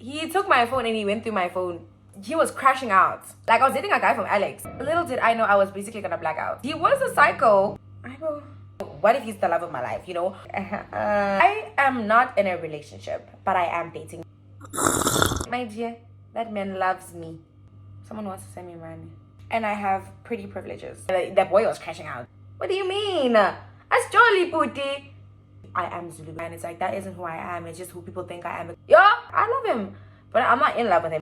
He took my phone and he went through my phone. He was crashing out. Like, I was dating a guy from Alex. Little did I know I was basically gonna black out. He was a psycho. I know. What if he's the love of my life, you know? I am not in a relationship, but I am dating. My dear, that man loves me. Someone wants to send me money. And I have pretty privileges. That boy was crashing out. What do you mean? That's Jolly Pooty. I am Zulu, and it's like, that isn't who I am. It's just who people think I am. Yeah, I love him, but I'm not in love with him.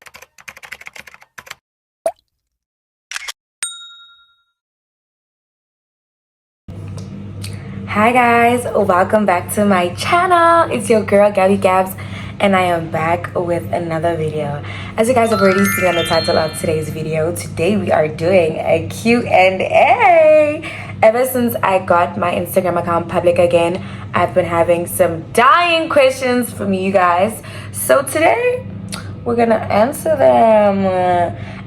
Hi guys, welcome back to my channel. It's your girl Gabby Gabs, and I am back with another video. As you guys have already seen on the title of today's video, today we are doing a Q&A. Ever since I got my Instagram account public again, I've been having some dying questions from you guys. So today we're gonna answer them.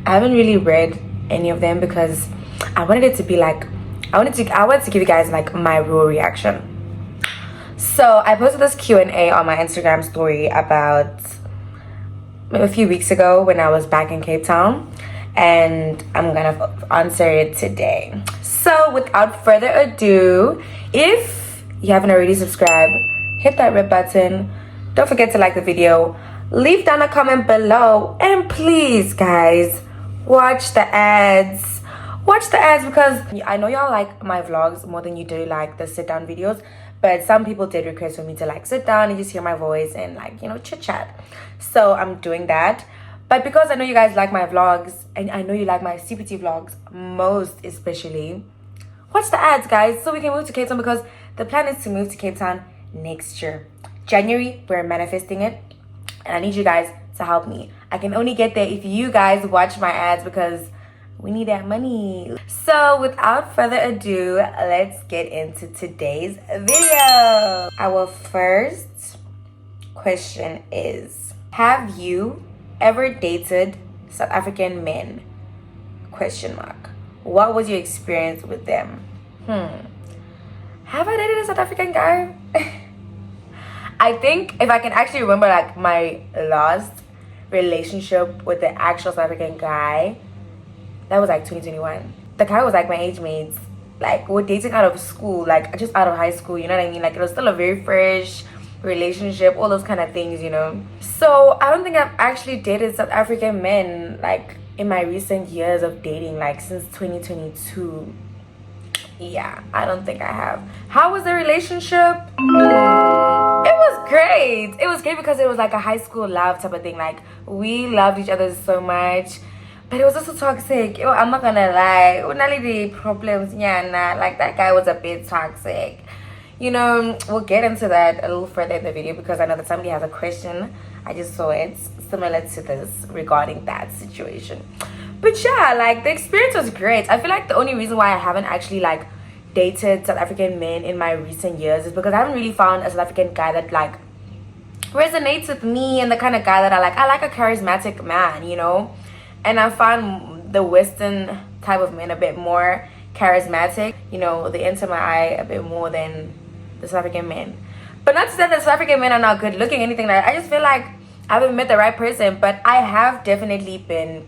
I haven't really read any of them because I wanted it to be like, I wanted to give you guys like my raw reaction. So I posted this Q&A on my Instagram story about maybe a few weeks ago when I was back in Cape Town, and I'm gonna answer it today. So without further ado, if you haven't already subscribed, hit that red button. Don't forget to like the video, leave down a comment below, and please guys, watch the ads. Watch the ads, because I know y'all like my vlogs more than you do like the sit down videos, but some people did request for me to like sit down and just hear my voice and like, you know, chit chat. So I'm doing that. But because I know you guys like my vlogs, and I know you like my CPT vlogs most especially, watch the ads guys, so we can move to Cape Town, because the plan is to move to Cape Town next year. January, we're manifesting it, and I need you guys to help me. I can only get there if you guys watch my ads, because we need that money. So without further ado, let's get into today's video. Our first question is, have you ever dated South African men? Question mark. What was your experience with them? Have I dated a South African guy? I think if I can actually remember like my last relationship with the actual South African guy, that was like 2021. The guy was like my age mates. Like, we're dating out of school, like just out of high school, you know what I mean? Like, it was still a very fresh relationship, all those kind of things, you know? So I don't think I've actually dated South African men like in my recent years of dating, like since 2022. Yeah, I don't think I have. How was the relationship? It was great. It was great because it was like a high school love type of thing. Like, we loved each other so much. But it was also toxic. I'm not gonna lie. The problems, yeah, like that guy was a bit toxic. You know, we'll get into that a little further in the video, because I know that somebody has a question. I just saw it similar to this regarding that situation. But yeah, like the experience was great. I feel like the only reason why I haven't actually like dated South African men in my recent years is because I haven't really found a South African guy that like resonates with me and the kind of guy that I like. I like a charismatic man, you know? And I find the Western type of men a bit more charismatic. You know, they enter my eye a bit more than the South African men. But not to say that South African men are not good looking, anything like that. I just feel like I haven't met the right person. But I have definitely been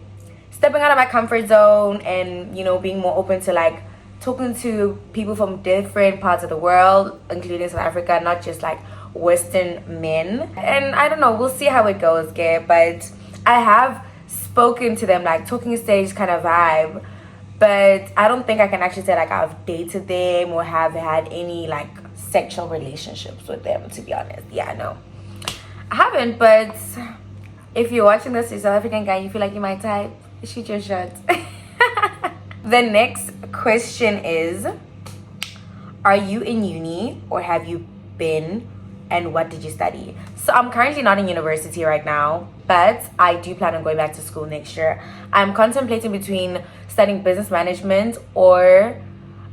stepping out of my comfort zone and, you know, being more open to like talking to people from different parts of the world, including South Africa, not just like Western men. And I don't know, we'll see how it goes, okay? But I have spoken to them like talking stage kind of vibe, but I don't think I can actually say like I've dated them or have had any like sexual relationships with them, to be honest. Yeah, no, I haven't. But if you're watching this, you're a South African guy, you feel like you might type, shoot your shot. The next question is, are you in uni or have you been, and what did you study? So I'm currently not in university right now, but I do plan on going back to school next year. I'm contemplating between studying business management or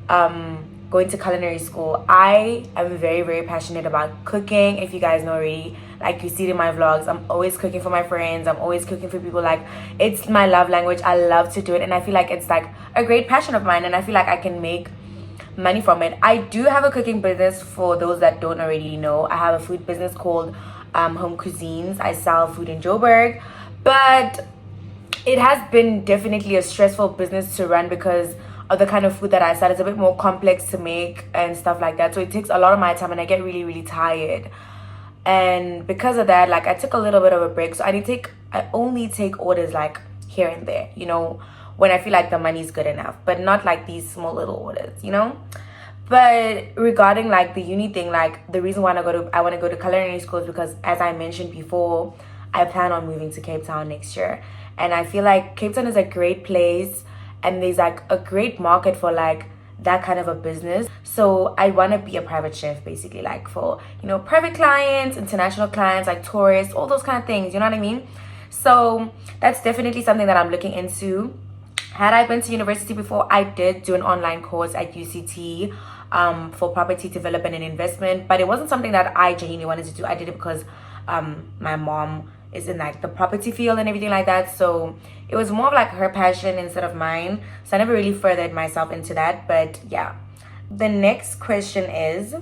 going to culinary school. I am very, very passionate about cooking. If you guys know already, like you see it in my vlogs, I'm always cooking for my friends. I'm always cooking for people. Like, it's my love language. I love to do it, and I feel like it's like a great passion of mine, and I feel like I can make money from it. I do have a cooking business. For those that don't already know, I have a food business called home cuisines. I sell food in Joburg, but it has been definitely a stressful business to run because of the kind of food that I sell. It's a bit more complex to make and stuff like that, so it takes a lot of my time and I get really, really tired. And because of that, like, I took a little bit of a break, so I only take orders like here and there, when I feel like the money's good enough, but not like these small little orders. But regarding like the uni thing, like, the reason why I want to go to culinary school is because, as I mentioned before, I plan on moving to Cape Town next year, and I feel like Cape Town is a great place, and there's like a great market for like that kind of a business. So I want to be a private chef, basically, like for private clients, international clients, like tourists, all those kind of things, you know what I mean? So that's definitely something that I'm looking into. Had I been to university before, I did do an online course at UCT for property development and investment, but it wasn't something that I genuinely wanted to do. I did it because my mom is in like the property field and everything like that, so it was more of like her passion instead of mine, so I never really furthered myself into that. But yeah, the next question is,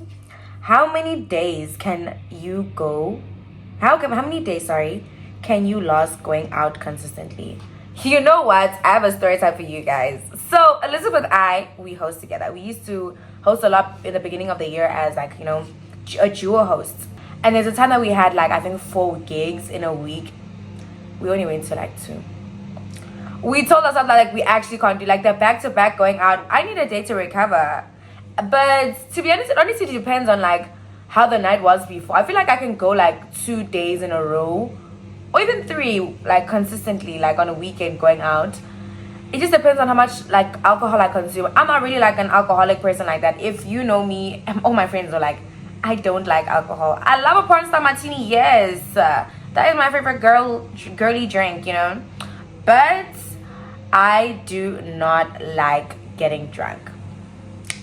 how many days can you go how many days, sorry, can you last going out consistently? You know what? I have a story time for you guys. So Elizabeth and we host together. We used to host a lot in the beginning of the year as like, a duo host. And there's a time that we had like, I think 4 gigs in a week. We only went to like 2. We told ourselves that like we actually can't do like the back-to-back going out. I need a day to recover. But to be honest, it honestly depends on like how the night was before. I feel like I can go like 2 days in a row, or even 3, like consistently, like on a weekend going out. It just depends on how much like alcohol I consume. I'm not really like an alcoholic person like that. If you know me, all my friends are like, I don't like alcohol. I love a porn star martini, yes. That is my favorite girly drink, But I do not like getting drunk.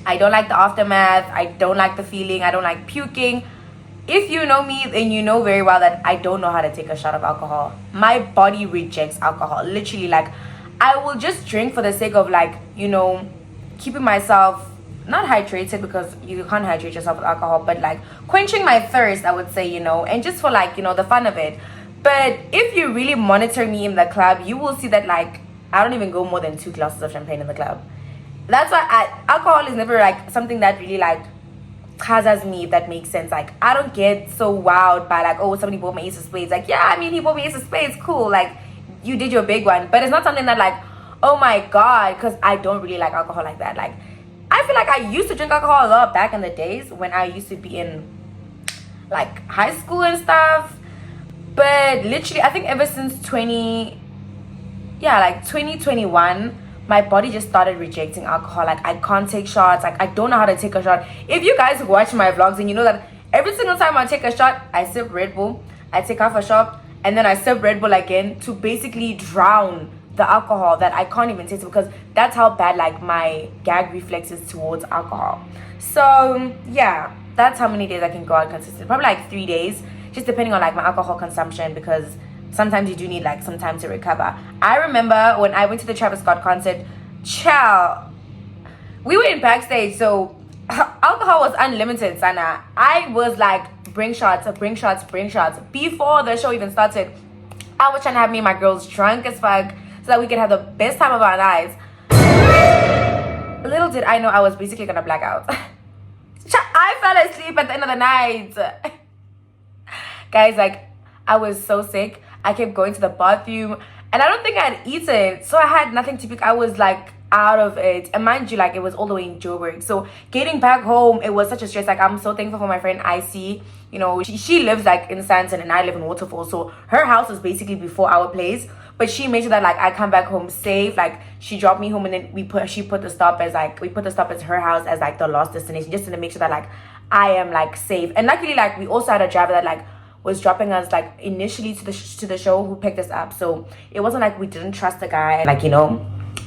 I don't like the aftermath. I don't like the feeling. I don't like puking. If you know me, then you know very well that I don't know how to take a shot of alcohol. My body rejects alcohol. Literally, like, I will just drink for the sake of like, keeping myself not hydrated, because you can't hydrate yourself with alcohol, but like quenching my thirst, I would say, and just for like, the fun of it. But if you really monitor me in the club, you will see that like I don't even go more than 2 glasses of champagne in the club. That's why alcohol is never like something that really like hazards me, if that makes sense. Like, I don't get so wowed by like, oh, somebody bought me Ace of Spades. Like, yeah, I mean, he bought me Ace of Spades, cool, like you did your big one. But it's not something that like, oh my god, because I don't really like alcohol like that. Like, I feel like I used to drink alcohol a lot back in the days when I used to be in like high school and stuff. But literally, I think ever since 2021, my body just started rejecting alcohol. Like, I can't take shots. Like, I don't know how to take a shot. If you guys watch my vlogs, and you know that every single time I take a shot, I sip Red Bull, I take half a shot, and then I sip Red Bull again to basically drown the alcohol that I can't even taste, because that's how bad like my gag reflex is towards alcohol. So yeah, that's how many days I can go out consistently. Probably like 3 days, just depending on like my alcohol consumption, because sometimes you do need like some time to recover. I remember when I went to the Travis Scott concert, we were in backstage, so alcohol was unlimited, Sana. I was like, bring shots. Before the show even started, I was trying to have me and my girls drunk as fuck so that we could have the best time of our lives. Little did I know I was basically gonna black out. I fell asleep at the end of the night. Guys, like, I was so sick. I kept going to the bathroom, and I don't think I had eaten, so I had nothing to pick. I was like out of it, and mind you, like, it was all the way in Joburg, so getting back home, it was such a stress. Like, I'm so thankful for my friend Icy. She lives like in Santon and I live in Waterfall, so her house is basically before our place, but she made sure that like I come back home safe. Like, she dropped me home, and then she put the stop as her house as like the last destination, just to make sure that like I am like safe. And luckily, like, we also had a driver that like was dropping us like initially to the show, who picked us up, so it wasn't like we didn't trust the guy, like,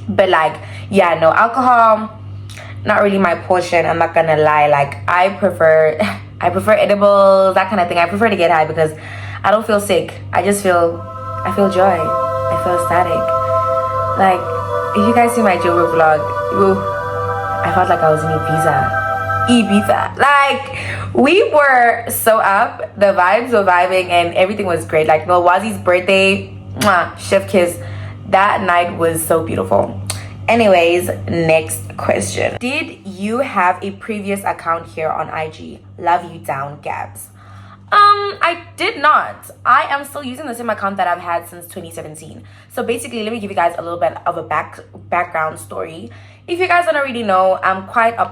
but like, yeah, no, alcohol, not really my portion. I'm not gonna lie. Like, I prefer edibles, that kind of thing. I prefer to get high because I don't feel sick. I feel joy. I feel ecstatic. Like, if you guys see my Joburg vlog, I felt like I was in Ibiza. Ibiza. Like, we were so up, the vibes were vibing, and everything was great. Like, Nolwazi's birthday, mwah, chef kiss. That night was so beautiful. Anyways, next question. Did you have a previous account here on IG? Love you down, Gabs. I did not. I am still using the same account that I've had since 2017. So basically, let me give you guys a little bit of a background story. If you guys don't already know, I'm quite a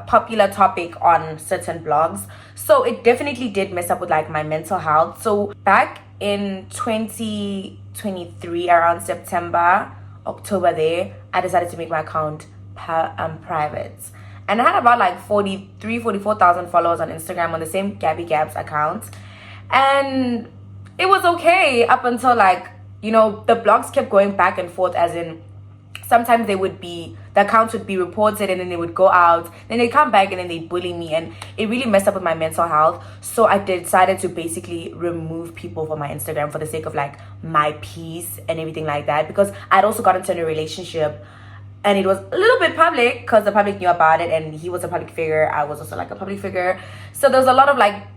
popular topic on certain blogs. So it definitely did mess up with like my mental health. So back in 2023, around September, October there, I decided to make my account private. And I had about like 44,000 followers on Instagram on the same Gabby Gabs account. And it was okay up until like, the blogs kept going back and forth, as in sometimes the accounts would be reported and then they would go out, then they'd come back and then they'd bully me, and it really messed up with my mental health. So I decided to basically remove people from my Instagram for the sake of like my peace and everything like that, because I'd also got into a relationship and it was a little bit public because the public knew about it, and he was a public figure, I was also like a public figure. So there was a lot of like,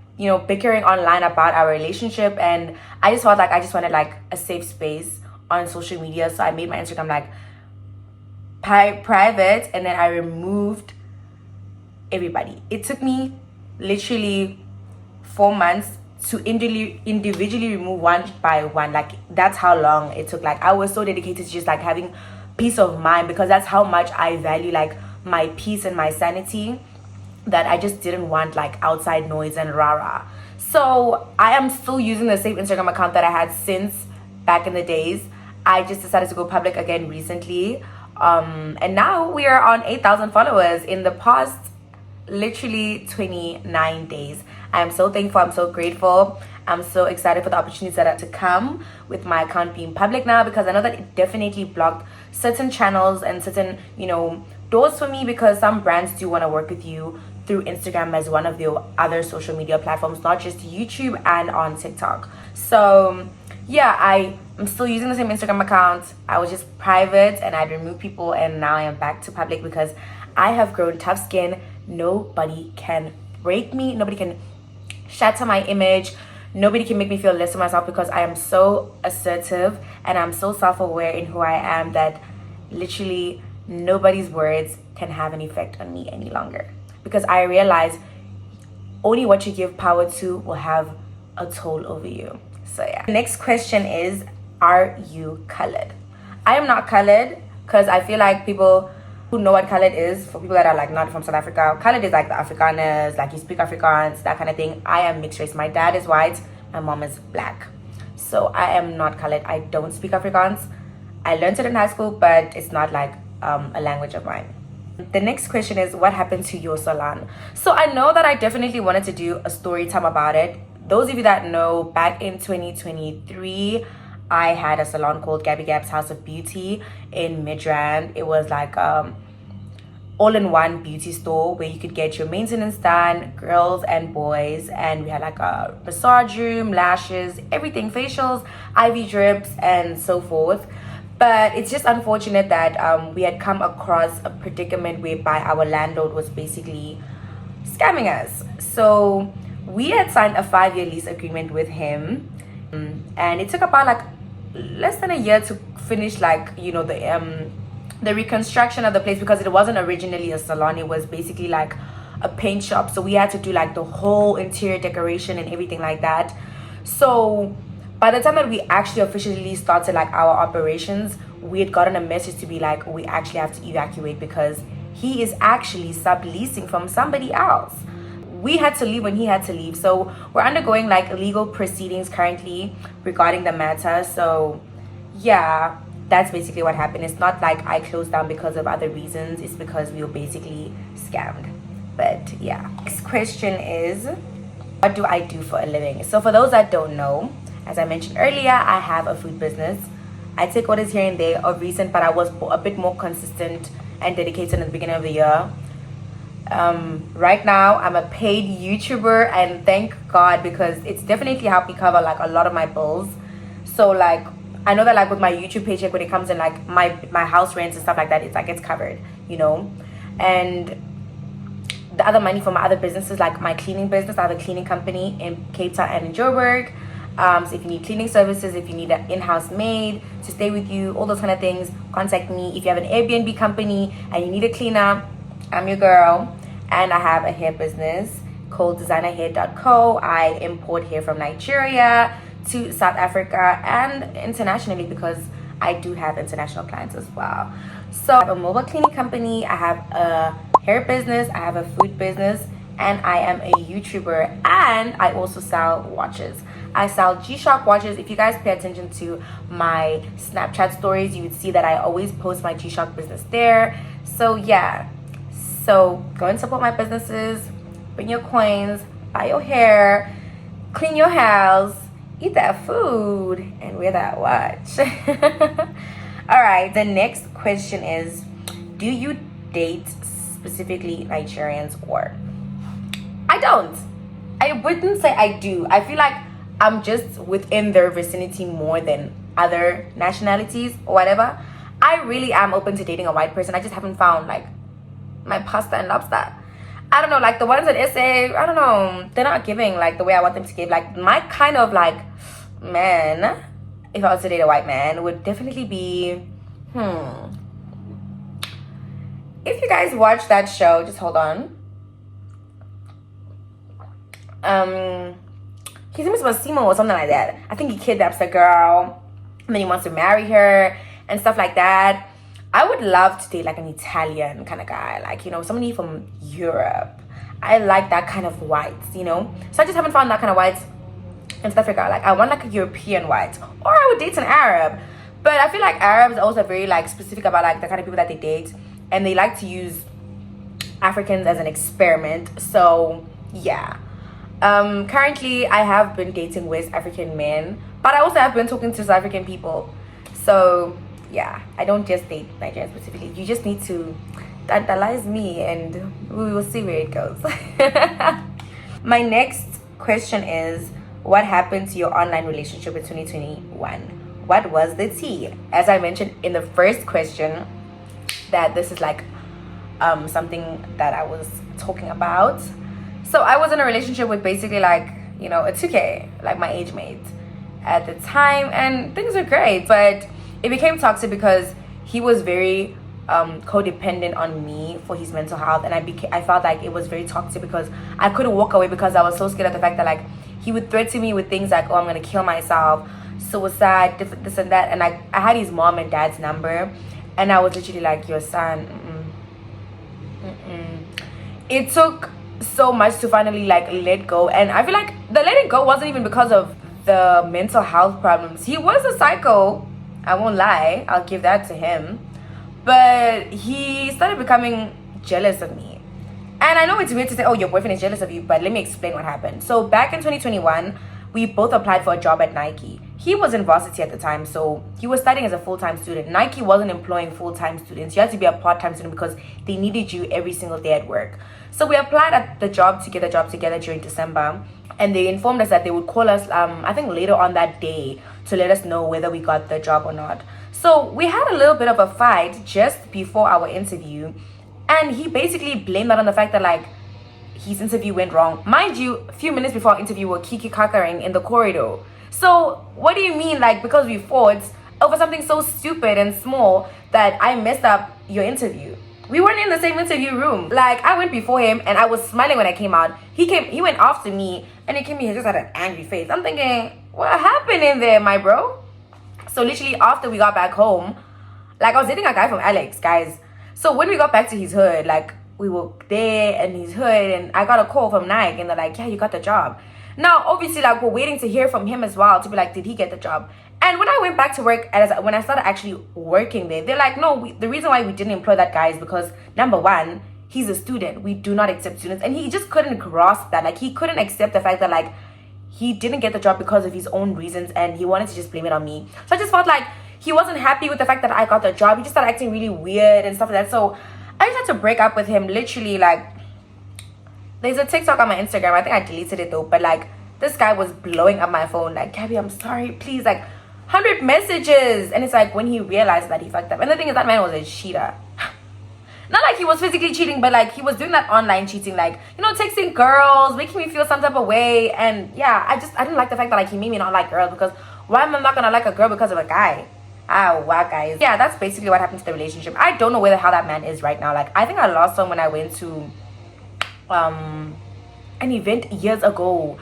bickering online about our relationship, and I just felt like I just wanted like a safe space on social media. So I made my Instagram like private, and then I removed everybody. It took me literally 4 months to individually remove one by one. Like, that's how long it took. Like, I was so dedicated to just like having peace of mind, because that's how much I value like my peace and my sanity, that I just didn't want like outside noise and rah-rah. So I am still using the same Instagram account that I had since back in the days. I just decided to go public again recently. And now we are on 8,000 followers in the past literally 29 days. I am so thankful. I'm so grateful. I'm so excited for the opportunities that are to come with my account being public now, because I know that it definitely blocked certain channels and certain, doors for me, because some brands do want to work with you through Instagram as one of the other social media platforms, not just YouTube and on TikTok. So yeah, I'm still using the same Instagram account. I was just private and I'd remove people, and now I am back to public because I have grown tough skin. Nobody can break me. Nobody can shatter my image. Nobody can make me feel less of myself, because I am so assertive and I'm so self-aware in who I am that literally nobody's words can have an effect on me any longer, because I realize only what you give power to will have a toll over you. So yeah. The next question is, are you colored? I am not colored, because I feel like people who know what colored is, for people that are like not from South Africa, colored is like the Afrikaners, like you speak Afrikaans, that kind of thing. I am mixed race. My dad is white, my mom is black. So I am not colored. I don't speak Afrikaans. I learned it in high school, but it's not like a language of mine. The next question is, what happened to your salon? So I know that I definitely wanted to do a story time about it. Those of you that know, back in 2023, I had a salon called Gabby Gab's House of Beauty in Midrand. It was like all-in-one beauty store where you could get your maintenance done, girls and boys. And we had like a massage room, lashes, everything, facials, IV drips, and so forth. But it's just unfortunate that we had come across a predicament whereby our landlord was basically scamming us. So we had signed a 5-year lease agreement with him, and it took about like less than a year to finish like the reconstruction of the place, because it wasn't originally a salon. It was basically like a paint shop, so we had to do like the whole interior decoration and everything like that. So by the time that we actually officially started like our operations, we had gotten a message to be like, we actually have to evacuate because he is actually subleasing from somebody else. We had to leave when he had to leave. So we're undergoing like legal proceedings currently regarding the matter. So yeah, that's basically what happened. It's not like I closed down because of other reasons. It's because we were basically scammed. But yeah. Next question is, what do I do for a living? So for those that don't know, as I mentioned earlier, I have a food business. I take orders here and there of recent, but I was a bit more consistent and dedicated in the beginning of the year. Right now I'm a paid YouTuber, and thank God, because it's definitely helped me cover like a lot of my bills. So like I know that like with my YouTube paycheck, when it comes in like my house rents and stuff like that, it's like it's covered, And the other money from my other businesses, like my cleaning business. I have a cleaning company in Cape Town and in Joburg. So if you need cleaning services, if you need an in-house maid to stay with you, all those kind of things, contact me. If you have an Airbnb company and you need a cleaner, I'm your girl. And I have a hair business called designerhair.co. I import hair from Nigeria to South Africa and internationally, because I do have international clients as well. So I have a mobile cleaning company, I have a hair business, I have a food business, and I am a YouTuber, and I also sell watches. I sell G-Shock watches. If you guys pay attention to my Snapchat stories, you would see that I always post my G-Shock business there. So yeah, so go and support my businesses, bring your coins, buy your hair, clean your house, eat that food, and wear that watch. All right, the next question is, do you date specifically Nigerians? Or I don't. I wouldn't say I do. I feel like I'm just within their vicinity more than other nationalities or whatever. I really am open to dating a white person. I just haven't found like my pasta and lobster. I don't know, like the ones at SA, I don't know, they're not giving like the way I want them to give. Like my kind of like man, if I was to date a white man, would definitely be if you guys watch that show, just hold on. His name is Massimo or something like that. I think he kidnaps a girl and then he wants to marry her and stuff like that. I would love to date like an Italian kind of guy, like, you know, somebody from Europe. I like that kind of whites, you know. So I just haven't found that kind of whites in South Africa. Like I want like a European white, or I would date an Arab. But I feel like Arabs are also very like specific about like the kind of people that they date, and they like to use Africans as an experiment. So yeah. Currently I have been dating West African men, but I also have been talking to South African people. So yeah, I don't just date Nigerians specifically. You just need to tantalize me and we will see where it goes. My next question is, what happened to your online relationship in 2021? What was the tea? As I mentioned in the first question, that this is like something that I was talking about. So I was in a relationship with basically like, you know, a 2K, like my age mate at the time, and things were great, but it became toxic because he was very codependent on me for his mental health, and I felt like it was very toxic because I couldn't walk away because I was so scared of the fact that like he would threaten me with things like, oh, I'm gonna kill myself, suicide, this and that. And like I had his mom and dad's number, and I was literally like, your son, It took so much to finally like let go, and I feel like the letting go wasn't even because of the mental health problems. He was a psycho, I won't lie, I'll give that to him, but he started becoming jealous of me. And I know it's weird to say, oh, your boyfriend is jealous of you, but let me explain what happened. So back in 2021, we both applied for a job at Nike. He was in varsity at the time, so he was studying as a full-time student. Nike wasn't employing full-time students. You had to be a part-time student because they needed you every single day at work. So we applied at the job together during December, and they informed us that they would call us, I think later on that day, to let us know whether we got the job or not. So we had a little bit of a fight just before our interview, and he basically blamed that on the fact that like his interview went wrong. Mind you, a few minutes before our interview, we were kiki kakering in the corridor. So what do you mean, like, because we fought over something so stupid and small that I messed up your interview? We weren't in the same interview room. Like, I went before him and I was smiling when I came out. He went after me, and he came in, he just had an angry face. I'm thinking, what happened in there, my bro? So literally after we got back home, like I was dating a guy from Alex, guys. So when we got back to his hood, like we were there in his hood, and I got a call from Nike, and they're like, yeah, you got the job. Now, obviously, like, we're waiting to hear from him as well to be like, did he get the job? And when I went back to work, when I started actually working there, they're like, no, the reason why we didn't employ that guy is because, number one, he's a student. We do not accept students. And he just couldn't grasp that. Like, he couldn't accept the fact that, like, he didn't get the job because of his own reasons, and he wanted to just blame it on me. So I just felt like he wasn't happy with the fact that I got the job. He just started acting really weird and stuff like that. So I just had to break up with him. Literally, like, there's a TikTok on my Instagram. I think I deleted it though. But like, this guy was blowing up my phone. Like, Gabby, I'm sorry, please. Like, 100 messages. And it's like when he realized that he fucked up. And the thing is, that man was a cheater. not like he was physically cheating, but like he was doing that online cheating, like, you know, texting girls, making me feel some type of way. And yeah, I didn't like the fact that like he made me not like girls, because why am I not gonna like a girl because of a guy? Ah, wow, guys. Yeah, that's basically what happened to the relationship. I don't know where the hell that man is right now. Like, I think I lost him when I went to an event years ago.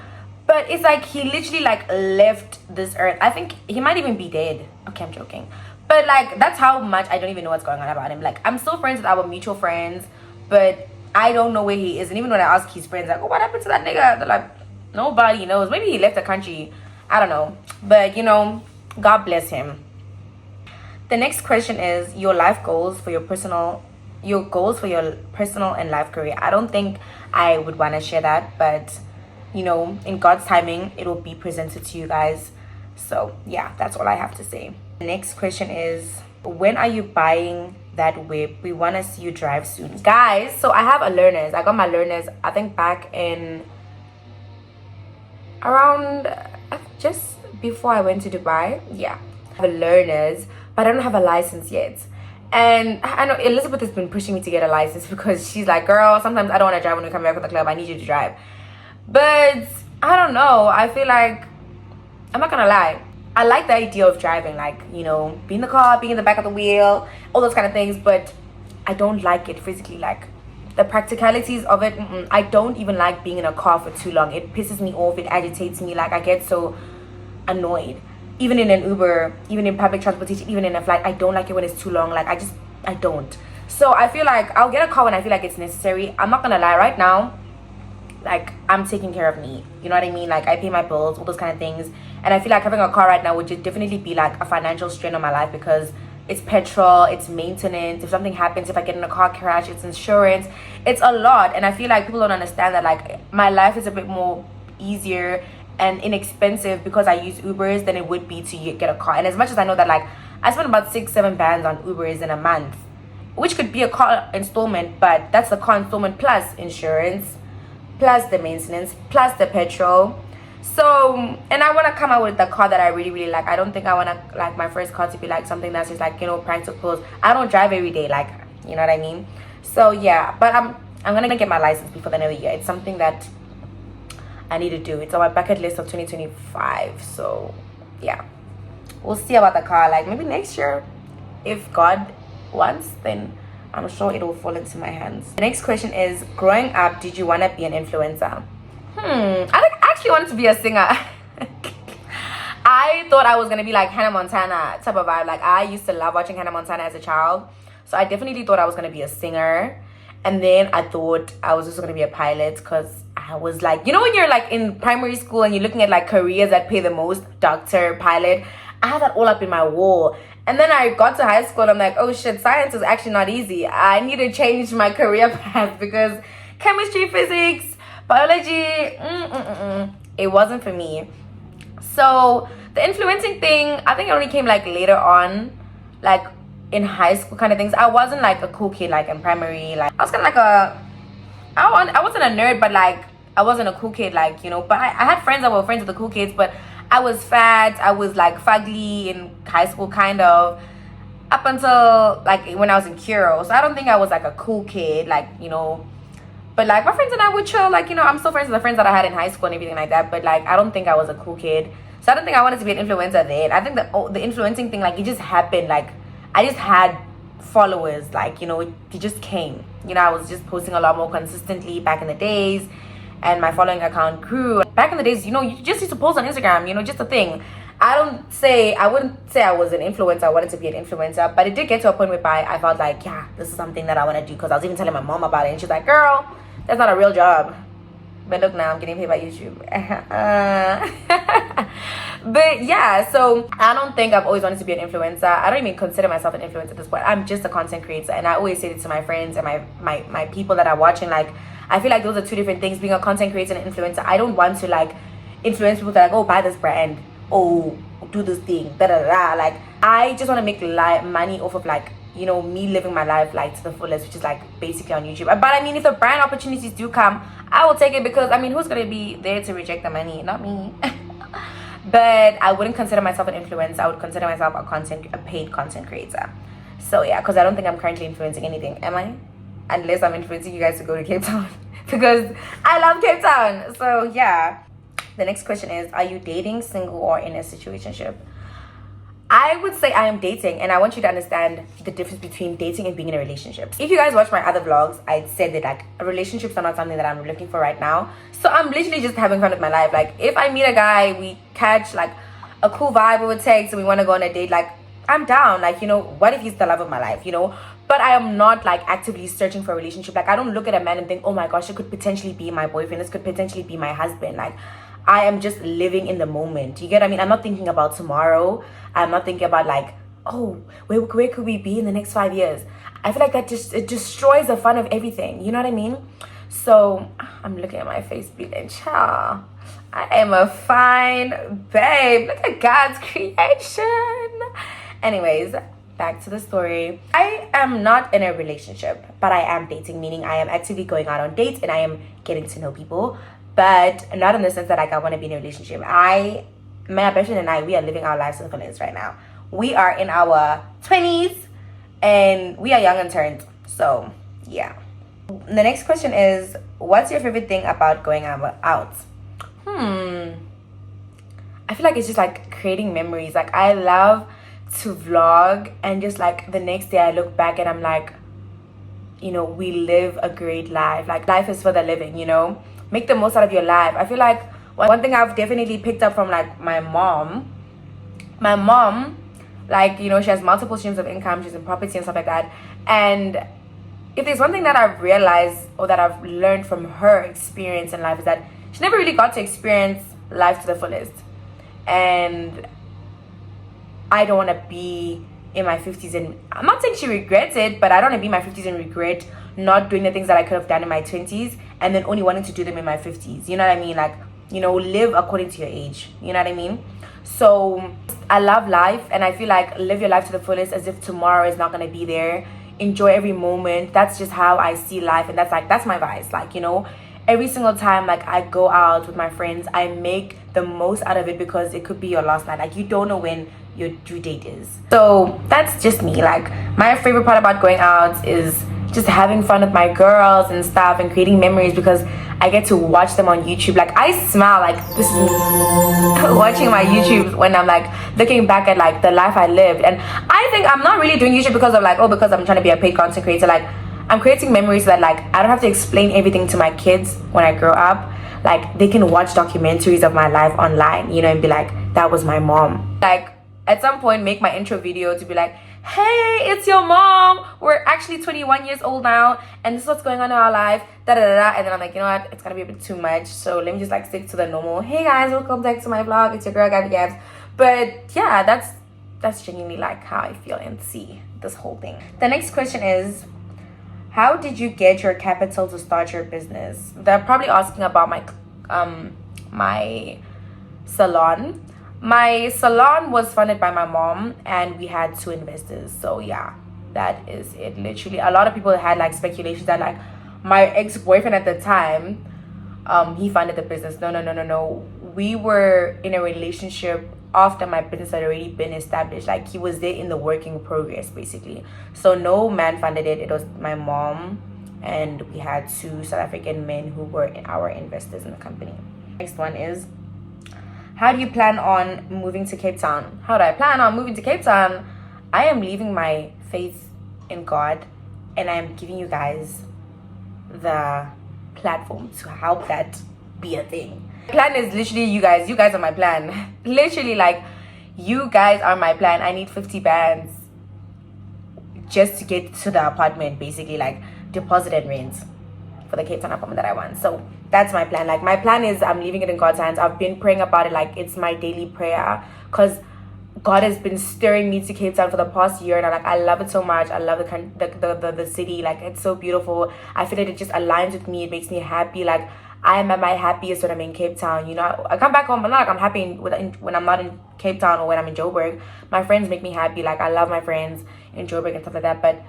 But it's like he literally like left this earth. I think he might even be dead. Okay, I'm joking. But like, that's how much I don't even know what's going on about him. Like, I'm still friends with our mutual friends, but I don't know where he is. And even when I ask his friends, like, oh, what happened to that nigga? They're like, nobody knows. Maybe he left the country. I don't know. But you know, God bless him. The next question is your goals for your personal and life career. I don't think I would want to share that, but you know, in God's timing, it will be presented to you guys. So yeah, that's all I have to say. The next question is, when are you buying that whip? We want to see you drive soon, guys. So I have a learners. I got my learners, I think back in around just before I went to Dubai. Yeah, I have a learners, but I don't have a license yet. And I know Elizabeth has been pushing me to get a license, because she's like, girl, sometimes I don't want to drive when you come back from the club. I need you to drive. But I don't know. I feel like, I'm not gonna lie, I like the idea of driving, like, you know, being in the car, being in the back of the wheel, all those kind of things. But I don't like it physically, like the practicalities of it. I don't even like being in a car for too long. It pisses me off. It agitates me. Like, I get so annoyed. Even in an Uber, even in public transportation, even in a flight, I don't like it when it's too long. Like, I don't. So I feel like I'll get a car when I feel like it's necessary. I'm not gonna lie, right now, like, I'm taking care of me, you know what I mean? Like, I pay my bills, all those kind of things. And I feel like having a car right now would just definitely be like a financial strain on my life, because it's petrol, it's maintenance. If something happens, if I get in a car crash, it's insurance, it's a lot. And I feel like people don't understand that like my life is a bit more easier and inexpensive because I use Ubers than it would be to get a car. And as much as I know that like I spend about 6-7 bands on Ubers in a month, which could be a car installment, but that's the car installment plus insurance, plus the maintenance, plus the petrol. So, and I want to come out with the car that I really, really like. I don't think I want to, like, my first car to be, like, something that's just, like, you know, practical. I don't drive every day, like, you know what I mean? So, yeah, but I'm going to get my license before the end of the year. It's something that I need to do. It's on my bucket list of 2025. So, yeah. We'll see about the car. Like, maybe next year, if God wants, then I'm sure it will fall into my hands. The next question is, growing up, did you want to be an influencer? I actually wanted to be a singer. I thought I was going to be like Hannah Montana type of vibe. Like, I used to love watching Hannah Montana as a child. So I definitely thought I was going to be a singer. And then I thought I was also going to be a pilot, because I was like, you know, when you're like in primary school and you're looking at like careers that pay the most, doctor, pilot, I had that all up in my wall. And then I got to high school and I'm like, oh shit, science is actually not easy. I need to change my career path, because chemistry, physics, biology, it wasn't for me. So the influencing thing, I think it only came like later on, like in high school kind of things. I wasn't like a cool kid like in primary. Like I was kind of like I wasn't a nerd, but like I wasn't a cool kid, like, you know. But I had friends that were friends with the cool kids, but I was fat. I was like fugly in high school, kind of, up until like when I was in Kuro. So I don't think I was like a cool kid, like, you know. But like my friends and I would chill, like, you know, I'm still friends with the friends that I had in high school and everything like that. But like I don't think I was a cool kid. So I don't think I wanted to be an influencer then. I think the influencing thing, like, it just happened. Like I just had followers, like, you know, it just came. You know, I was just posting a lot more consistently back in the days, and my following account grew. Back in the days, you know, you just used to post on Instagram, you know, just a thing. I wouldn't say I was an influencer. I wanted to be an influencer, but it did get to a point whereby I felt like, yeah, this is something that I want to do, because I was even telling my mom about it, and she's like, girl, that's not a real job. But look, now I'm getting paid by YouTube. But yeah, so I don't think I've always wanted to be an influencer. I don't even consider myself an influencer at this point. I'm just a content creator, and I always say it to my friends and my people that are watching. Like, I feel like those are two different things, being a content creator and an influencer. I don't want to like influence people to like, oh, buy this brand, oh, do this thing, da da da. Like, I just want to make money off of, like, you know, me living my life like to the fullest, which is like basically on YouTube. But I mean, if the brand opportunities do come, I will take it, because I mean, who's gonna be there to reject the money? Not me. But I wouldn't consider myself an influencer. I would consider myself a paid content creator. So yeah, because I don't think I'm currently influencing anything. Am I? unless I'm influencing you guys to go to Cape Town because I love Cape Town. So yeah, the next question is, are you dating, single, or in a situationship? I would say I am dating, and I want you to understand the difference between dating and being in a relationship. If you guys watch my other vlogs, I said that like relationships are not something that I'm looking for right now. So I'm literally just having fun with my life. Like if I meet a guy, we catch like a cool vibe over text, and we want to go on a date, like I'm down. Like, you know, what if he's the love of my life, you know? But I am not like actively searching for a relationship. Like I don't look at a man and think, oh my gosh, it could potentially be my boyfriend, this could potentially be my husband. Like I am just living in the moment. You get what I mean? I'm not thinking about tomorrow. I'm not thinking about like, oh, where could we be in the next 5 years? I feel like that just, it destroys the fun of everything. You know what I mean? So I'm looking at my face being child, I am a fine babe. Look at God's creation. Anyways, back to the story. I am not in a relationship, but I am dating, meaning I am actively going out on dates and I am getting to know people. But not in the sense that like I want to be in a relationship. My best friend and I, we are living our lives to the fullest right now. We are in our 20s and we are young and turned. So yeah. The next question is, what's your favorite thing about going out? I feel like it's just like creating memories. Like I love to vlog, and just like the next day I look back and I'm like, you know, we live a great life. Like life is for the living, you know? Make the most out of your life. I feel like one thing I've definitely picked up from like my mom, like, you know, she has multiple streams of income. She's in property and stuff like that. And if there's one thing that I've realized or that I've learned from her experience in life, is that she never really got to experience life to the fullest. And I don't want to be in my 50s, and I'm not saying she regrets it, but I don't want to be in my 50s and regret not doing the things that I could have done in my 20s and then only wanting to do them in my 50s. You know what I mean? Like, you know, live according to your age. You know what I mean? So I love life, and I feel like live your life to the fullest as if tomorrow is not going to be there. Enjoy every moment. That's just how I see life, and that's my vice. Like, you know, every single time like I go out with my friends, I make the most out of it, because it could be your last night. Like you don't know when your due date is. So that's just me. Like my favorite part about going out is just having fun with my girls and stuff and creating memories, because I get to watch them on YouTube. Like I smile, like this is me watching my YouTube when I'm like looking back at like the life I lived. And I think I'm not really doing YouTube because of like, oh, because I'm trying to be a paid content creator. Like I'm creating memories so that like I don't have to explain everything to my kids when I grow up. Like they can watch documentaries of my life online, you know, and be like, that was my mom. Like at some point make my intro video to be like, hey, it's your mom, we're actually 21 years old now and this is what's going on in our life, da da da. And then I'm like, you know what, it's gonna be a bit too much, so let me just like stick to the normal, hey guys, welcome back to my vlog, it's your girl Gabby Gabs. But yeah, that's genuinely like how I feel and see this whole thing. The next question is, how did you get your capital to start your business? They're probably asking about my my salon. My salon was funded by my mom, and we had 2 investors. So yeah, that is it. Literally, a lot of people had like speculations that like my ex-boyfriend at the time, he funded the business. No. We were in a relationship after my business had already been established. Like he was there in the working progress basically. So no man funded it. It was my mom, and we had 2 South African men who were our investors in the company. Next one is, how do you plan on moving to Cape Town? How do I plan on moving to Cape Town? I am leaving my faith in God, and I am giving you guys the platform to help that be a thing. Plan is literally you guys are my plan. Literally, like, you guys are my plan. I need 50 bands just to get to the apartment, basically, like deposit and rent for the Cape Town apartment that I want. So that's my plan. Like my plan is I'm leaving it in God's hands. I've been praying about it, like it's my daily prayer, because God has been stirring me to Cape Town for the past year, and I love it so much. I love the city. Like it's so beautiful. I feel like it just aligns with me. It makes me happy. Like I am at my happiest when I'm in Cape Town. You know, I come back home, but not like I'm happy when I'm not in Cape Town or when I'm in Joburg. My friends make me happy. Like I love my friends in Joburg and stuff like that. But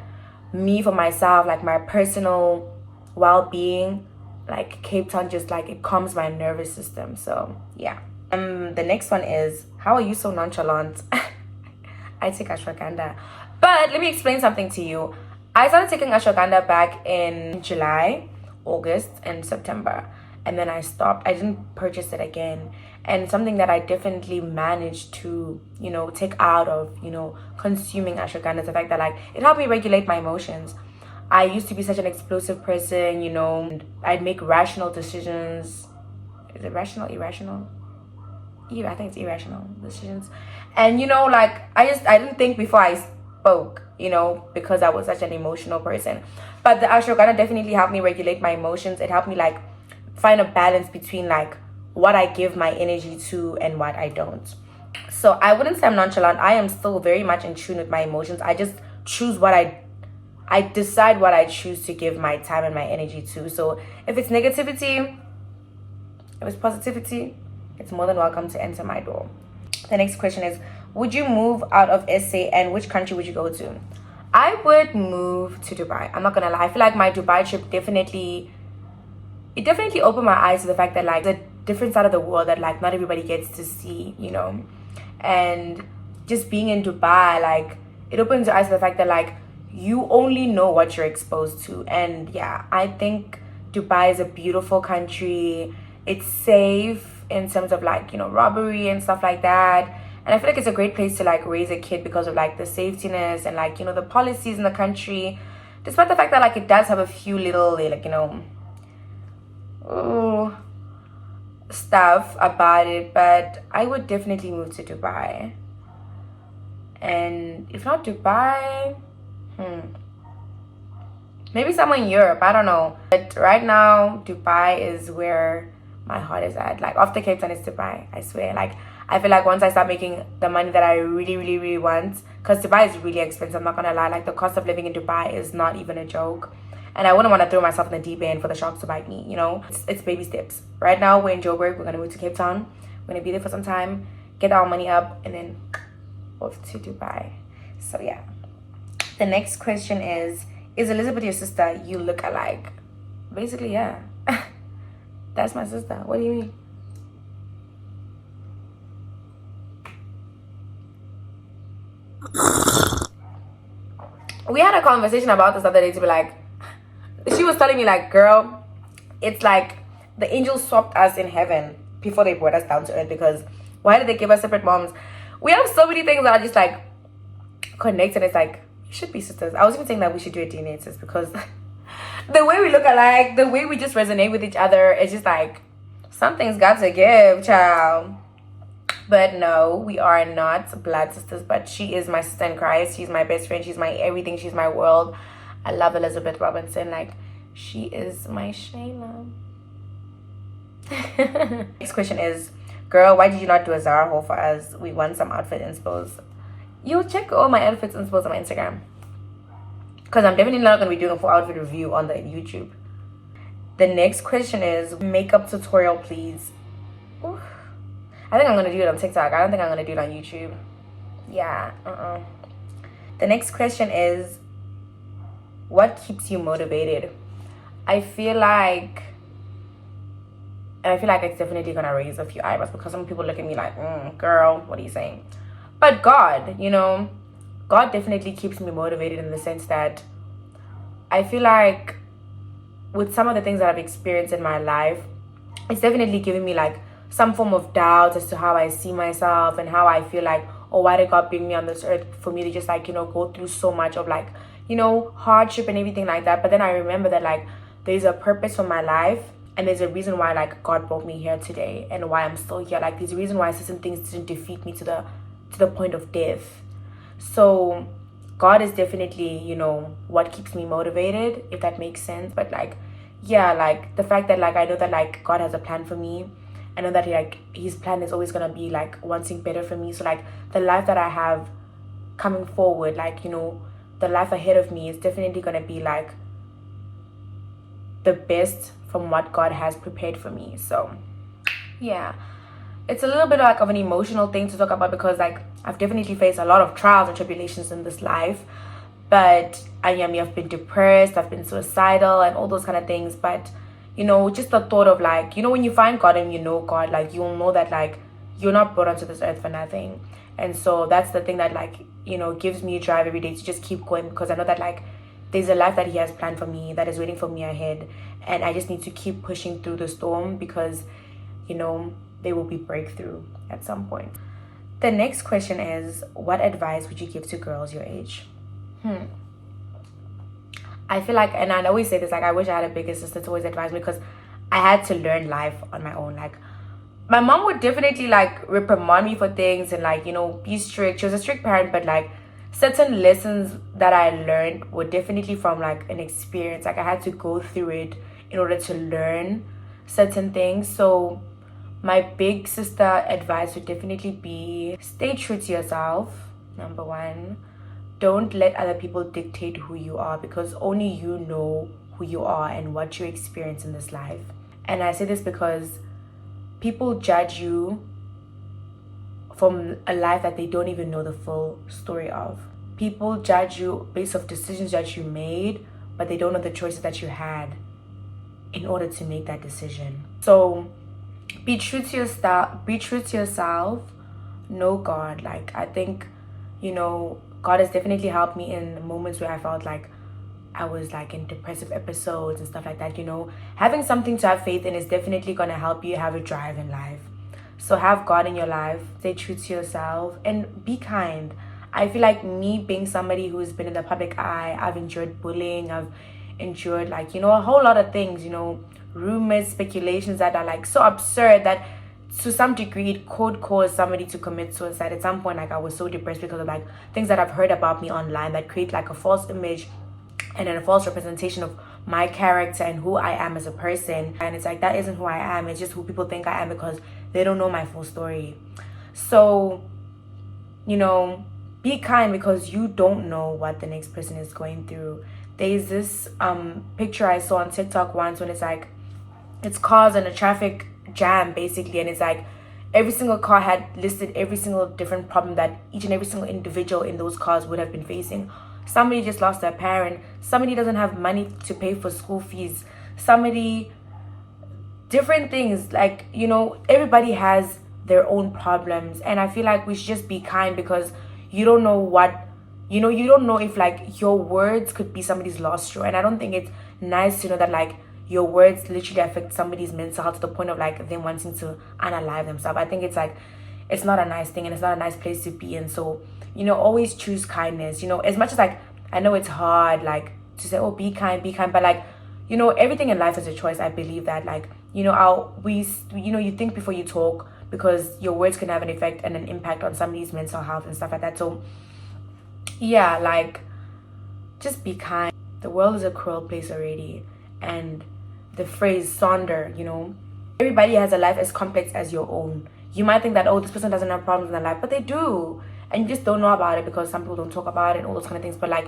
me, for myself, like my personal well-being, like Cape Town just like it calms my nervous system. So yeah. The next one is, how are you so nonchalant? I take ashwagandha. But let me explain something to you. I started taking ashwagandha back in July, August, and September, and then I stopped. I didn't purchase it again. And something that I definitely managed to, take out of, consuming ashwagandha is the fact that like it helped me regulate my emotions. I used to be such an explosive person, and I'd make rational decisions. Is it rational, irrational? Yeah, I think it's irrational decisions. And like I didn't think before I spoke, because I was such an emotional person. But the ashwagandha definitely helped me regulate my emotions. It helped me like find a balance between like what I give my energy to and what I don't. So I wouldn't say I'm nonchalant. I am still very much in tune with my emotions. I just choose what I decide what I choose to give my time and my energy to. So if it's negativity, if it's positivity, it's more than welcome to enter my door. The next question is, would you move out of SA and which country would you go to? I would move to Dubai. I'm not gonna lie. I feel like my Dubai trip definitely opened my eyes to the fact that like the different side of the world that like not everybody gets to see, and just being in Dubai, like it opens your eyes to the fact that like you only know what you're exposed to. And yeah, I think Dubai is a beautiful country. It's safe in terms of like, robbery and stuff like that. And I feel like it's a great place to like raise a kid because of like the safetiness and like, the policies in the country. Despite the fact that like it does have a few little like, stuff about it, but I would definitely move to Dubai. And if not Dubai, maybe somewhere in Europe, I don't know. But right now, Dubai is where my heart is at. Like after Cape Town is Dubai, I swear. Like I feel like once I start making the money that I really, really, really want, because Dubai is really expensive, I'm not gonna lie. Like the cost of living in Dubai is not even a joke. And I wouldn't want to throw myself in the deep end for the sharks to bite me, It's baby steps. Right now, we're in Joburg. We're going to move to Cape Town. We're going to be there for some time, get our money up, and then off to Dubai. So, yeah. The next question is Elizabeth your sister? You look alike. Basically, yeah. That's my sister. What do you mean? We had a conversation about this the other day to be like, she was telling me like, girl, it's like the angels swapped us in heaven before they brought us down to earth, because why did they give us separate moms? We have so many things that are just like connected. It's like, you should be sisters. I was even saying that we should do a DNA test, because the way we look alike, the way we just resonate with each other, it's just like something's got to give, child. But no, we are not blood sisters, but she is my sister in Christ. She's my best friend. She's my everything. She's my world. I love Elizabeth Robinson. Like, she is my Shayla. Next question is, girl, why did you not do a Zara haul for us? We want some outfit inspos. You'll check all my outfits inspos on my Instagram, because I'm definitely not going to be doing a full outfit review on the YouTube. The next question is, makeup tutorial, please. Oof. I think I'm going to do it on TikTok. I don't think I'm going to do it on YouTube. Yeah, The next question is, what keeps you motivated? I feel like it's definitely gonna raise a few eyebrows, because some people look at me like, girl, what are you saying? But God, God definitely keeps me motivated in the sense that I feel like with some of the things that I've experienced in my life, it's definitely giving me like some form of doubt as to how I see myself and how I feel like, oh, why did God bring me on this earth for me to just like, go through so much of like, hardship and everything like that. But then I remember that like there's a purpose for my life, and there's a reason why like God brought me here today and why I'm still here. Like there's a reason why certain things didn't defeat me to the point of death. So God is definitely, what keeps me motivated, if that makes sense. But like, yeah, like the fact that like I know that like God has a plan for me. I know that his plan is always gonna be like wanting better for me. So like the life that I have coming forward, like, the life ahead of me is definitely going to be like the best from what God has prepared for me. So yeah, it's a little bit like of an emotional thing to talk about, because like I've definitely faced a lot of trials and tribulations in this life. But I've been depressed, I've been suicidal and all those kind of things. But just the thought of like, when you find God and God, like you'll know that like you're not brought onto this earth for nothing. And so that's the thing that like, gives me a drive every day to just keep going, because I know that like there's a life that he has planned for me that is waiting for me ahead, and I just need to keep pushing through the storm because, you know, there will be breakthrough at some point. The next question is, what advice would you give to girls your age? I feel like, and I always say this, like, I wish I had a bigger sister to always advise me, because I had to learn life on my own. Like, my mom would definitely like reprimand me for things and like, you know, be strict. She was a strict parent, but like certain lessons that I learned were definitely from like an experience. Like, I had to go through it in order to learn certain things. So my big sister advice would definitely be, stay true to yourself. Number one, don't let other people dictate who you are, because only you know who you are and what you experience in this life. And I say this because people judge you from a life that they don't even know the full story of. People judge you based off decisions that you made, but they don't know the choices that you had in order to make that decision. So be true to your style, be true to yourself. Know God. Like, I think, you know, God has definitely helped me in moments where I felt like I was like in depressive episodes and stuff like that. You know, having something to have faith in is definitely going to help you have a drive in life. So have God in your life, stay true to yourself, and be kind. I feel like me being somebody who's been in the public eye, I've endured bullying, I've endured like, you know, a whole lot of things, you know, rumors, speculations that are like so absurd that to some degree it could cause somebody to commit suicide. At some point, like, I was so depressed because of like things that I've heard about me online that create like a false image and then a false representation of my character and who I am as a person. And it's like, that isn't who I am. It's just who people think I am because they don't know my full story. So, you know, be kind, because you don't know what the next person is going through. There's this picture I saw on TikTok once when it's like, it's cars in a traffic jam basically, and it's like every single car had listed every single different problem that each and every single individual in those cars would have been facing. Somebody just lost their parent, somebody doesn't have money to pay for school fees, somebody, different things, like, you know, everybody has their own problems. And I feel like we should just be kind, because you don't know what, you know, you don't know if like your words could be somebody's lost straw. And I don't think it's nice to know that like your words literally affect somebody's mental health to the point of like them wanting to unalive themselves. I think it's like, it's not a nice thing, and it's not a nice place to be in. So, you know, always choose kindness. You know, as much as like, I know it's hard like to say, oh, be kind, but like, you know, everything in life is a choice. I believe that, like, you know, you know, you think before you talk, because your words can have an effect and an impact on somebody's mental health and stuff like that. So yeah, like, just be kind. The world is a cruel place already. And the phrase sonder, you know, everybody has a life as complex as your own. You might think that, oh, this person doesn't have problems in their life, but they do, and you just don't know about it because some people don't talk about it and all those kind of things. But like,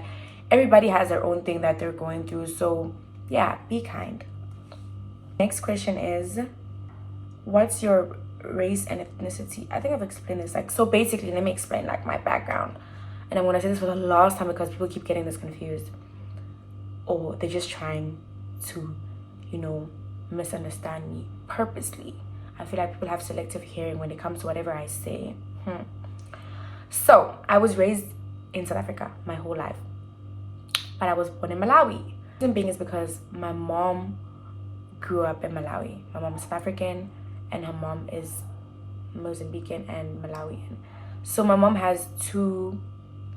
everybody has their own thing that they're going through. So yeah, be kind. Next question is, what's your race and ethnicity? I think I've explained this. Like, so basically, let me explain like my background, and I'm gonna say this for the last time because people keep getting this confused, or they're just trying to, you know, misunderstand me purposely. I feel like people have selective hearing when it comes to whatever I say. So I was raised in South Africa my whole life, but I was born in Malawi. The reason being is because my mom grew up in Malawi. My mom is South African and her mom is Mozambican and Malawian. So my mom has two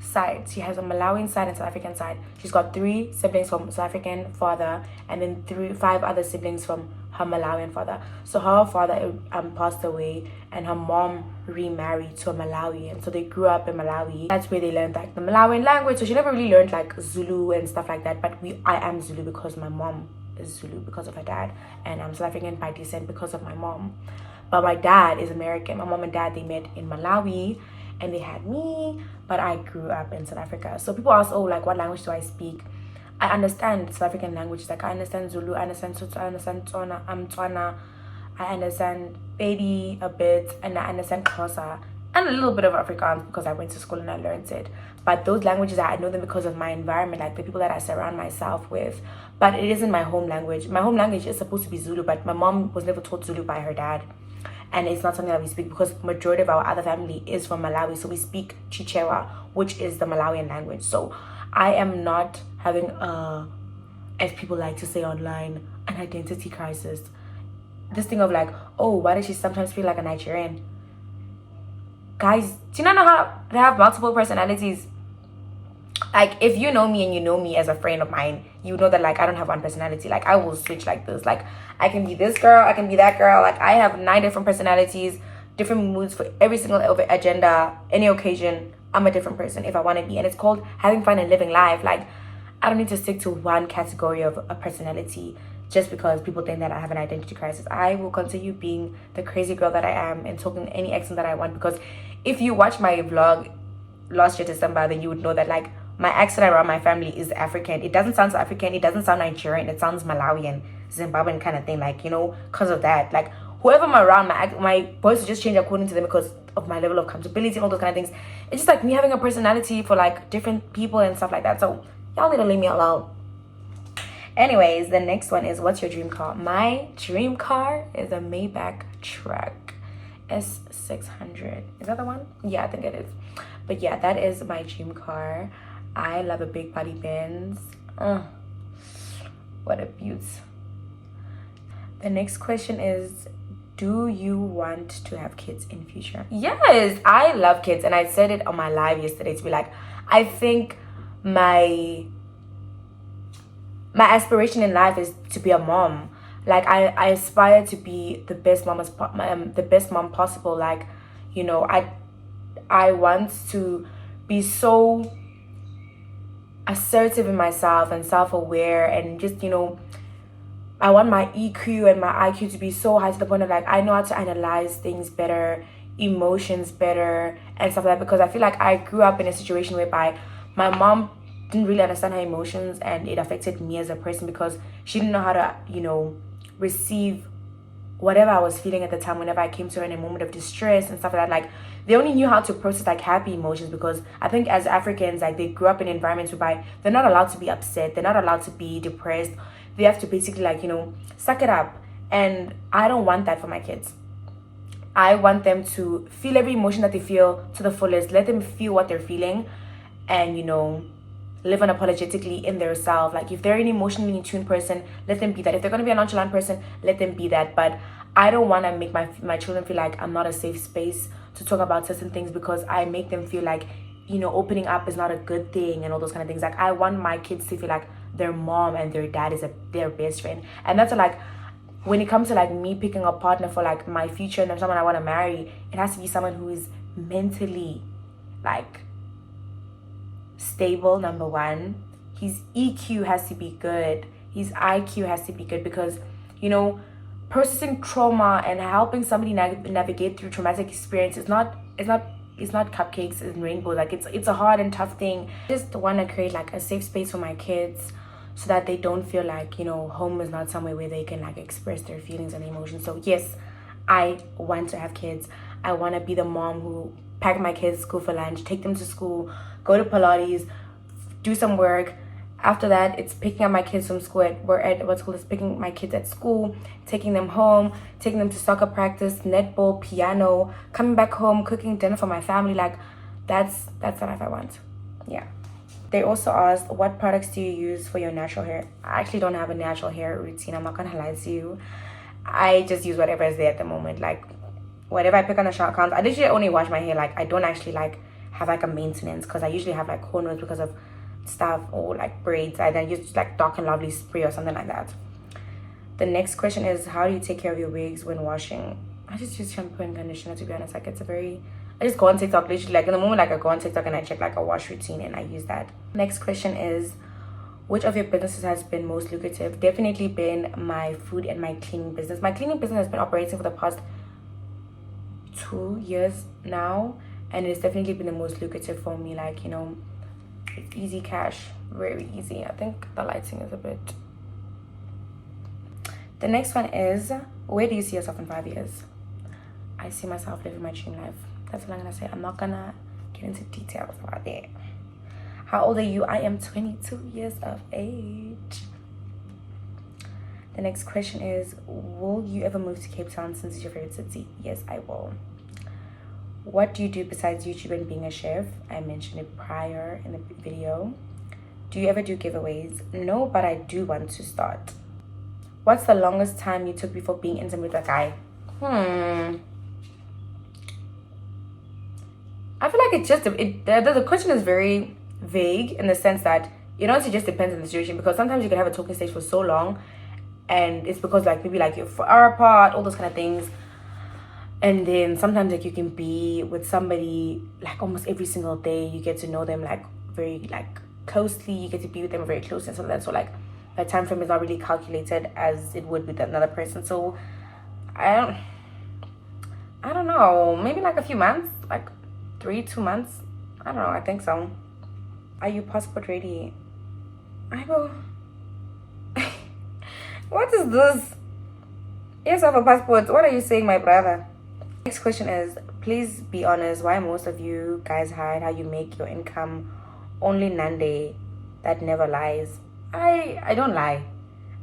sides. She has a Malawian side and South African side. She's got 3 siblings from South African father, and then 5 other siblings from her Malawian father. So her father passed away, and her mom remarried to a Malawian. So they grew up in Malawi. That's where they learned like the Malawian language. So she never really learned like Zulu and stuff like that. But I am Zulu because my mom is Zulu because of her dad, and I'm South African by descent because of my mom. But my dad is American. My mom and dad, they met in Malawi, and they had me, but I grew up in South Africa. So people ask, oh, like, what language do I speak? I understand South African languages. Like, I understand Zulu, I understand Sotho, I understand Tswana, I understand Pedi a bit, and I understand Xhosa, and a little bit of Afrikaans because I went to school and I learned it. But those languages, I know them because of my environment, like the people that I surround myself with. But it isn't my home language. My home language is supposed to be Zulu, but my mom was never taught Zulu by her dad. And it's not something that we speak because majority of our other family is from Malawi. So we speak Chichewa, which is the Malawian language. So I am not having as people like to say online, an identity crisis. This thing of like, oh, why does she sometimes feel like a Nigerian? Guys, do you not know how to have multiple personalities? Like, if you know me and you know me as a friend of mine, you know that like I don't have one personality. Like, I will switch like this. Like, I can be this girl, I can be that girl. Like, I have 9 different personalities, different moods for every single agenda, any occasion. I'm a different person if I want to be, and it's called having fun and living life. Like, I don't need to stick to one category of a personality just because people think that I have an identity crisis. I will continue being the crazy girl that I am and talking any accent that I want, because if you watch my vlog last year December, then you would know that like my accent around my family is African. It doesn't sound South African, it doesn't sound Nigerian, it sounds Malawian, Zimbabwean kind of thing, like, you know, because of that. Like, whoever I'm around, my voice will just change according to them because of my level of comfortability and all those kind of things. It's just like me having a personality for like different people and stuff like that. So y'all need to leave me alone. Anyways, the next one is, what's your dream car? My dream car is a Maybach truck S600. Is that the one? Yeah, I think it is. But yeah, that is my dream car. I love a big body Benz. What a beaut. The next question is, do you want to have kids in future? Yes, I love kids, and I said it on my live yesterday to be like, I think my aspiration in life is to be a mom. Like, I aspire to be the best mom the best mom possible. Like, you know, I want to be so assertive in myself and self-aware, and just, you know, I want my EQ and my IQ to be so high to the point of like I know how to analyze things better, emotions better, and stuff like that, because I feel like I grew up in a situation whereby my mom didn't really understand her emotions, and it affected me as a person because she didn't know how to, you know, receive whatever I was feeling at the time whenever I came to her in a moment of distress and stuff like that. Like, they only knew how to process like happy emotions, because I think as Africans, like, they grew up in environments whereby they're not allowed to be upset, they're not allowed to be depressed. They have to basically, like, you know, suck it up. And I don't want that for my kids. I want them to feel every emotion that they feel to the fullest. Let them feel what they're feeling, and, you know, live unapologetically in their self. Like, if they're an emotionally in tune person, let them be that. If they're going to be a nonchalant person, let them be that. But I don't want to make my children feel like I'm not a safe space to talk about certain things, because I make them feel like, you know, opening up is not a good thing and all those kind of things. Like, I want my kids to feel like their mom and their dad is their best friend. And that's like, when it comes to like me picking a partner for like my future and someone I want to marry, it has to be someone who is mentally like stable, number one. His EQ has to be good, his IQ has to be good, because, you know, processing trauma and helping somebody navigate through traumatic experience is not cupcakes and rainbows. Like, it's a hard and tough thing. I just want to create like a safe space for my kids, so that they don't feel like, you know, home is not somewhere where they can like express their feelings and emotions. So yes, I want to have kids. I want to be the mom who pack my kids to school for lunch, take them to school, go to Pilates, do some work. After that, it's picking up my kids from school picking my kids at school, taking them home, taking them to soccer practice, netball, piano, coming back home, cooking dinner for my family. Like, that's the life I want. Yeah. They also asked, what products do you use for your natural hair? I actually don't have a natural hair routine, I'm not gonna lie to you. I just use whatever is there at the moment. Like, whatever I pick on the shower counts. I literally only wash my hair. Like, I don't actually like have like a maintenance, because I usually have like cornrows because of stuff, or like braids. I then use like Dark and Lovely spray or something like that. The next question is, how do you take care of your wigs when washing? I just use shampoo and conditioner, to be honest. Like, I just go on TikTok, literally, like in the moment, like I go on TikTok and I check like a wash routine and I use that. Next question is, which of your businesses has been most lucrative? Definitely been my food and my cleaning business. My cleaning business has been operating for the past 2 years now, and it's definitely been the most lucrative for me. Like, you know, it's easy cash, very easy. I think the lighting is a bit. The next one is, where do you see yourself in 5 years? I see myself living my dream life. That's what I'm gonna say. I'm not gonna get into details about that. How old are you? I am 22 years of age. The next question is, will you ever move to Cape Town since it's your favorite city? Yes, I will. What do you do besides YouTube and being a chef? I mentioned it prior in the video. Do you ever do giveaways? No, but I do want to start. What's the longest time you took before being intimate with a guy? I feel like the question is very vague in the sense that it honestly just depends on the situation, because sometimes you can have a talking stage for so long and it's because like maybe like you're far apart, all those kind of things. And then sometimes like you can be with somebody like almost every single day. You get to know them like very like closely. You get to be with them very closely and so that. So like the time frame is not really calculated as it would with another person. So I don't know. Maybe like a few months, like 2 months. I don't know. I think so. Are you passport ready? I will. What is this? Yes, I have a passport. What are you saying, my brother? Next question is, please be honest, why most of you guys hide how you make your income? Only Nande that never lies. I don't lie.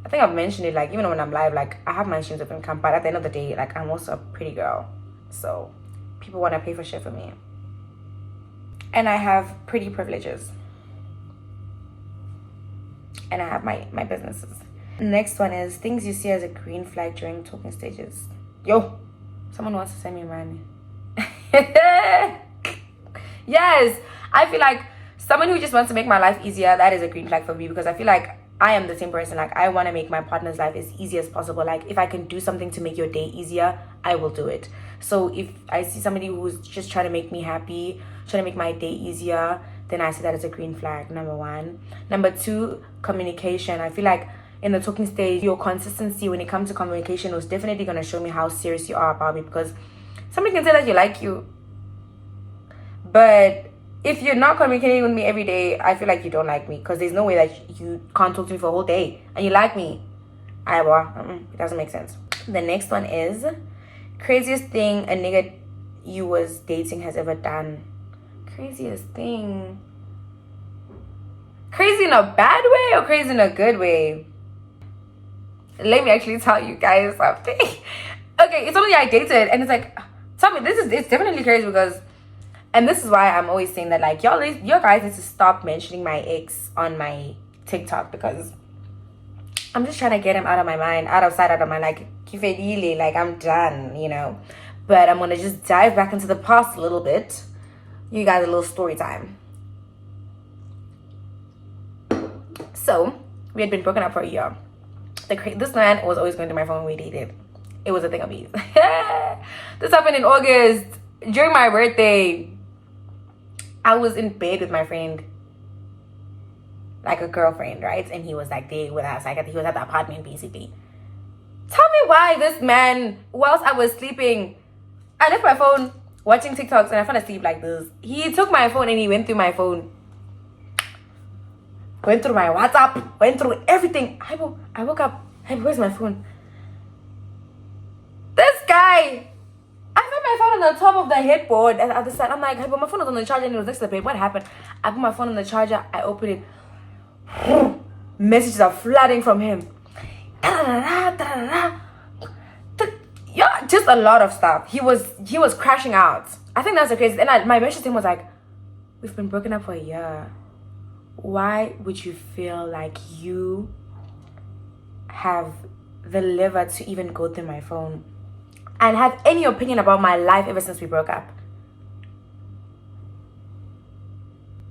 I think I've mentioned it, like even when I'm live, like I have my streams of income, but at the end of the day, like I'm also a pretty girl. So people want to pay for shit for me. And I have pretty privileges. And I have my businesses. Next one is things you see as a green flag during talking stages. Yo, someone wants to send me money. Yes, I feel like someone who just wants to make my life easier, that is a green flag for me, because I feel like I am the same person. Like I want to make my partner's life as easy as possible. Like if I can do something to make your day easier, I will do it. So if I see somebody who's just trying to make me happy, trying to make my day easier, then I see that as a green flag, number one. Number two, communication. I feel like in the talking stage, your consistency when it comes to communication was definitely going to show me how serious you are about me, because somebody can say that you like you, but if you're not communicating with me every day, I feel like you don't like me, because there's no way that you can't talk to me for a whole day and you like me. It doesn't make sense. The next one is craziest thing a nigga you was dating has ever done. Craziest thing. Crazy in a bad way or crazy in a good way? Let me actually tell you guys something. Okay, it's somebody I dated and it's like, tell me, it's definitely crazy, because, and this is why I'm always saying that like your guys need to stop mentioning my ex on my TikTok, because I'm just trying to get him out of my mind, out of sight, out of my like kifedile, like I'm done, you know. But I'm gonna just dive back into the past a little bit. You guys a little story time. So we had been broken up for a year. This man was always going to my phone when we dated. It was a thing of ease. This happened in August during my birthday. I was in bed with my friend, like a girlfriend, right? And he was like there with us. Like he was at the apartment basically. Tell me why this man, whilst I was sleeping, I left my phone watching TikToks and I fell asleep like this. He took my phone and he went through my phone. Went through my WhatsApp, went through everything. I woke up. Where's my phone? This guy, I found my phone on the top of the headboard and at the side. I'm like, but my phone was on the charger and it was next to the bed. What happened? I put my phone on the charger. I opened it. Messages are flooding from him. Yeah, just a lot of stuff. He was crashing out. I think that's the crazy. And my message to him was like, we've been broken up for a year. Why would you feel like you have the liver to even go through my phone and have any opinion about my life ever since we broke up?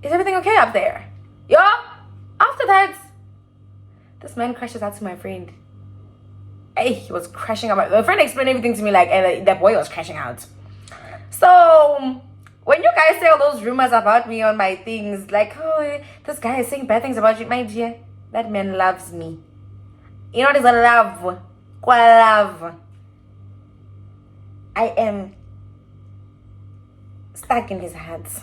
Is everything okay up there? Yeah. After that, this man crashes out to my friend. Hey, he was crashing out. My friend explained everything to me, like, and that boy was crashing out. So when you guys say all those rumors about me on my things, like, oh, this guy is saying bad things about you, my dear, that man loves me. You know, there's a love. Quite love. I am stuck in his hands.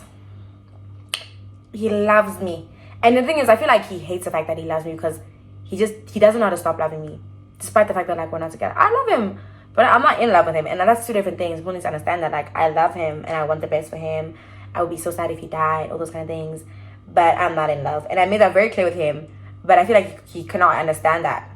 He loves me. And the thing is, I feel like he hates the fact that he loves me, because he doesn't know how to stop loving me. Despite the fact that like we're not together. I love him, but I'm not in love with him. And that's two different things. People need to understand that like I love him and I want the best for him. I would be so sad if he died, all those kind of things. But I'm not in love. And I made that very clear with him. But I feel like he cannot understand that.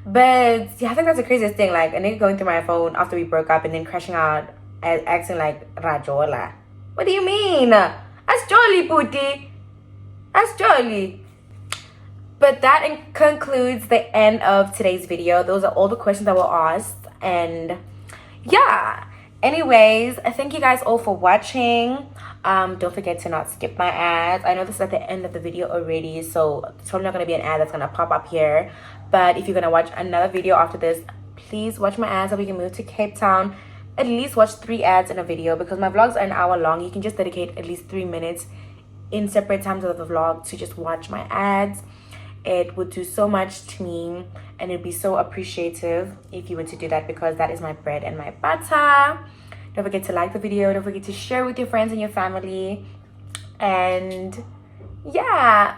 But yeah, I think that's the craziest thing. Like a nigga going through my phone after we broke up and then crashing out and acting like Rajola. What do you mean? I That's jolly, Pooty. That's jolly. But that concludes the end of today's video. Those are all the questions that were asked. And yeah, anyways, thank you guys all for watching. Don't forget to not skip my ads. I know this is at the end of the video already, so it's probably not going to be an ad that's going to pop up here. But if you're going to watch another video after this, please watch my ads so we can move to Cape Town. At least watch 3 ads in a video, because my vlogs are an hour long. You can just dedicate at least 3 minutes in separate times of the vlog to just watch my ads. It would do so much to me, and it'd be so appreciative if you were to do that, because that is my bread and my butter. Don't forget to like the video. Don't forget to share with your friends and your family. And yeah,